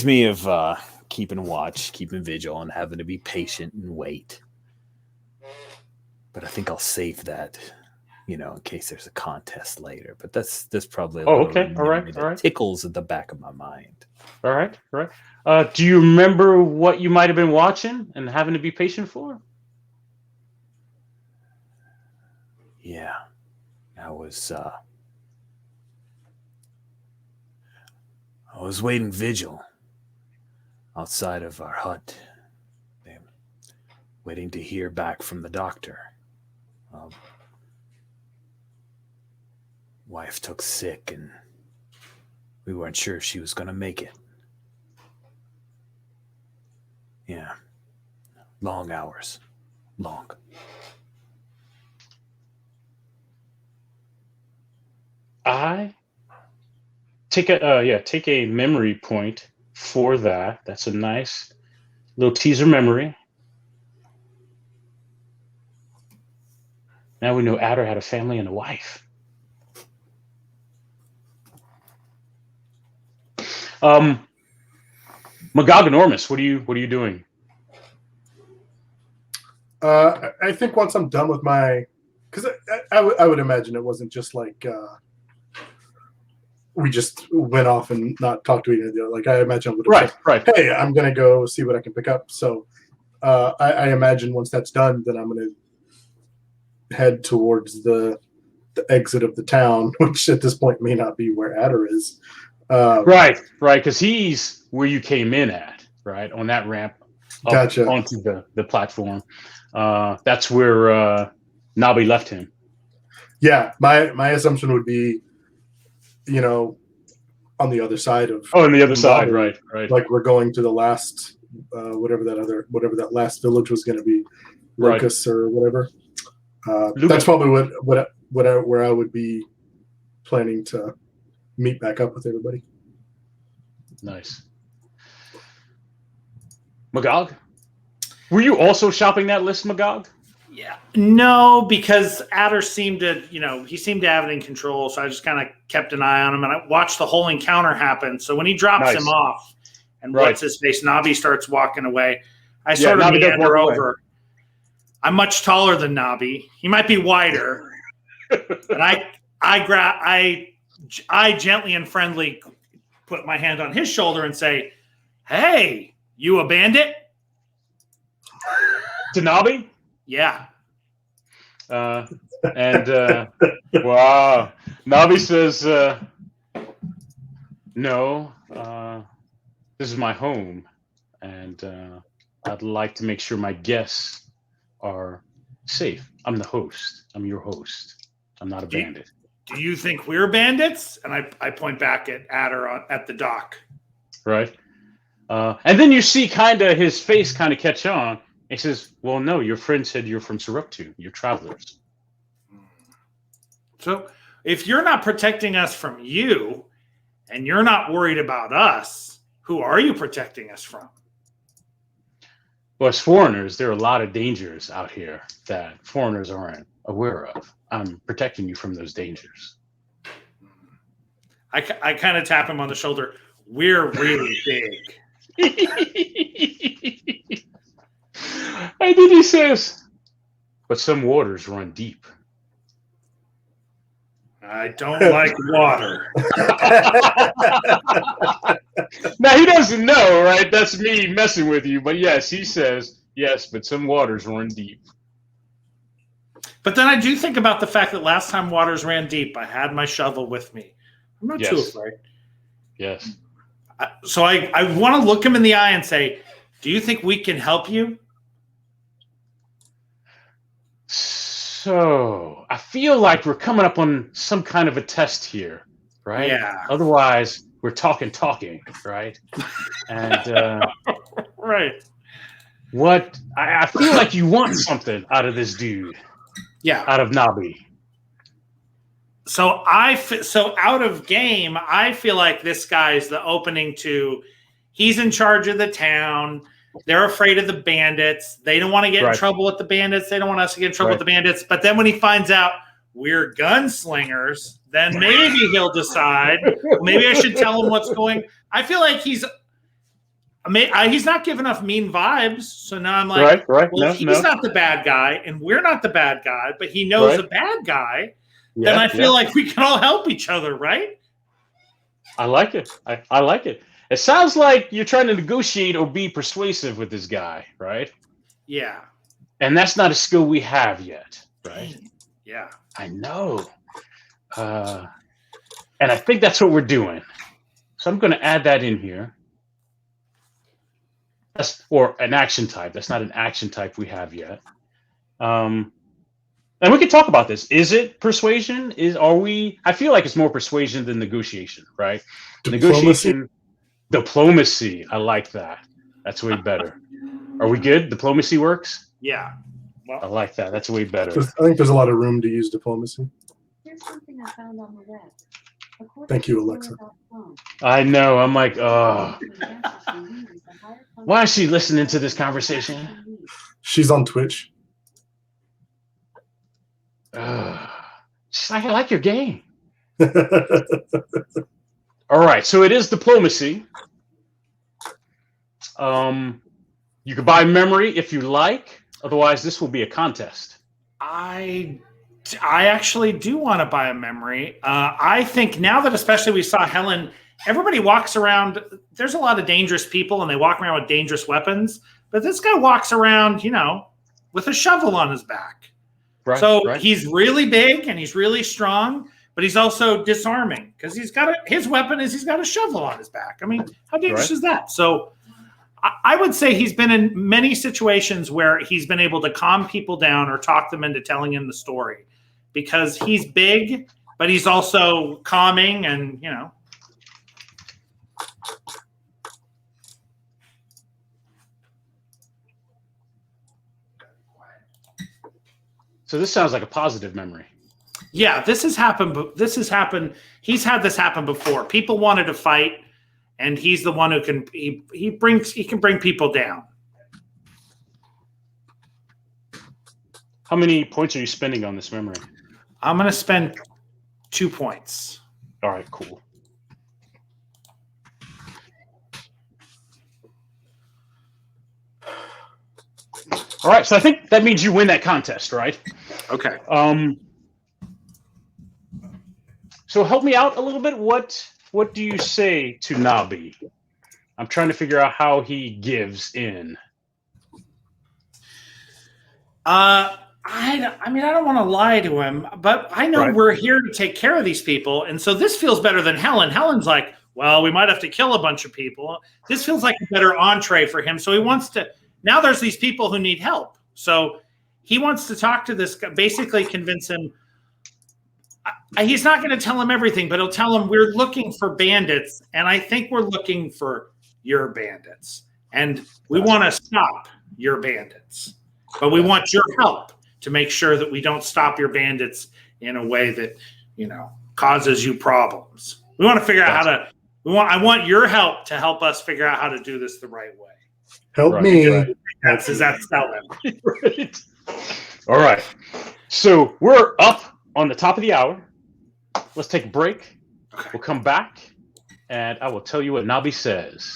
me of keeping watch, keeping vigil, and having to be patient and wait. But I think I'll save that, in case there's a contest later. But that's probably a little All right. Tickles at the back of my mind. All right. Do you remember what you might have been watching and having to be patient for? Yeah, I was waiting vigil outside of our hut, waiting to hear back from the doctor. Wife took sick, and we weren't sure if she was going to make it. Yeah, long hours, long. die, take a memory point for that. That's a nice little teaser memory. Now we know Adder had a family and a wife. Magog Enormous, what are you doing? I think once I'm done with my, because I would imagine it wasn't just like we just went off and not talked to each other. Like I imagine I would have said, Right. hey, I'm gonna go see what I can pick up. So I imagine once that's done, then I'm gonna head towards the exit of the town, which at this point may not be where Adder is. Right, because he's where you came in at, right, on that ramp up Gotcha. onto the platform. That's where Nabi left him. Yeah, my assumption would be, on the other side of. Oh, on the other side, Nabi, right. Like we're going to the last, whatever that last village was going to be, Locus or whatever. That's probably where I would be planning to meet back up with everybody. Nice. Magog, were you also shopping that list, Magog? Yeah. No, because Adder seemed to, he seemed to have it in control. So I just kind of kept an eye on him and I watched the whole encounter happen. So when he drops him off and what's his face, Nabi starts walking away. I sort of meander over. I'm much taller than Nabi. He might be wider. And I gently and friendly put my hand on his shoulder and say, "Hey, you a bandit?" To Nabi? Yeah. Wow. Nabi says, "No, this is my home, and I'd like to make sure my guests are safe. I'm the host. I'm your host. I'm not a bandit." Do you think we're bandits? And I point back at Adder at the dock. Right. And then you see kind of his face kind of catch on. He says, "Well, no, your friend said you're from Saruptu. You're travelers." So if you're not protecting us from you and you're not worried about us, who are you protecting us from? Well, as foreigners, there are a lot of dangers out here that foreigners aren't aware of. I'm protecting you from those dangers. I kind of tap him on the shoulder. We're really big. And then he says, "But some waters run deep." I don't like water. Now, he doesn't know, right? That's me messing with you. But yes, he says, yes, but some waters run deep. But then I do think about the fact that last time waters ran deep, I had my shovel with me. I'm not too afraid. Yes. So I want to look him in the eye and say, "Do you think we can help you?" So I feel like we're coming up on some kind of a test here, right? Yeah. Otherwise, we're talking, right? And right. What I feel like you want something out of this dude. Yeah. Out of Nabi. So out of game, I feel like this guy's the opening to. He's in charge of the town. They're afraid of the bandits. They don't want to get in trouble with the bandits. They don't want us to get in trouble with the bandits. But then when he finds out we're gunslingers, then maybe he'll decide. Maybe I should tell him what's going. I feel like he's not giving off mean vibes. So now I'm like, well, if he's not the bad guy and we're not the bad guy, but he knows the bad guy, then I feel like we can all help each other, right? I like it. I like it. It sounds like you're trying to negotiate or be persuasive with this guy, right? Yeah. And that's not a skill we have yet, right? Yeah. I know. And I think that's what we're doing. So I'm going to add that in here. Or an action type. That's not an action type we have yet. And we can talk about this. Is it persuasion? I feel like it's more persuasion than negotiation, right? Diplomacy. I like that. That's way better. Are we good? Diplomacy works? Yeah. Well, I like that. That's way better. I think there's a lot of room to use diplomacy. Here's something I found on the web. Thank you, Alexa. I know. I'm like, oh. Why is she listening to this conversation? She's on Twitch. She's like, I like your game. All right, so it is diplomacy. You can buy memory if you like. Otherwise, this will be a contest. I actually do want to buy a memory. I think now that especially we saw Helen, everybody walks around. There's a lot of dangerous people, and they walk around with dangerous weapons. But this guy walks around, with a shovel on his back. Right, so right. He's really big and he's really strong, but he's also disarming because his weapon is he's got a shovel on his back. I mean, how dangerous is that? So I would say he's been in many situations where he's been able to calm people down or talk them into telling him the story because he's big, but he's also calming and, So this sounds like a positive memory. Yeah, this has happened. He's had this happen before. People wanted to fight, and he's the one who can bring people down. How many points are you spending on this memory? I'm going to spend 2 points. All right, cool. All right, so I think that means you win that contest, right? Okay. So help me out a little bit. What do you say to Nabi? I'm trying to figure out how he gives in. I don't want to lie to him, but I know we're here to take care of these people, and so this feels better than Helen. Helen's like, well, we might have to kill a bunch of people. This feels like a better entree for him, so he wants to. Now there's these people who need help, so he wants to talk to this guy, basically convince him. He's not going to tell him everything, but he'll tell him we're looking for bandits, and I think we're looking for your bandits, and we want to stop your bandits, but we want your help to make sure that we don't stop your bandits in a way that causes you problems. We want to figure out how to. I want your help to help us figure out how to do this the right way. Help me. Does that sell him? Right. All right. So we're up on the top of the hour. Let's take a break. Okay. We'll come back, and I will tell you what Nabi says.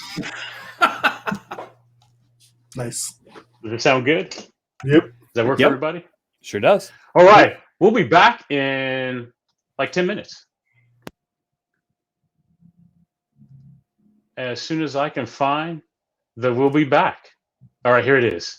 Nice. Does it sound good? Yep. Does that work for everybody? Sure does. All right. We'll be back in like 10 minutes. As soon as I can find the we'll be back. All right, here it is.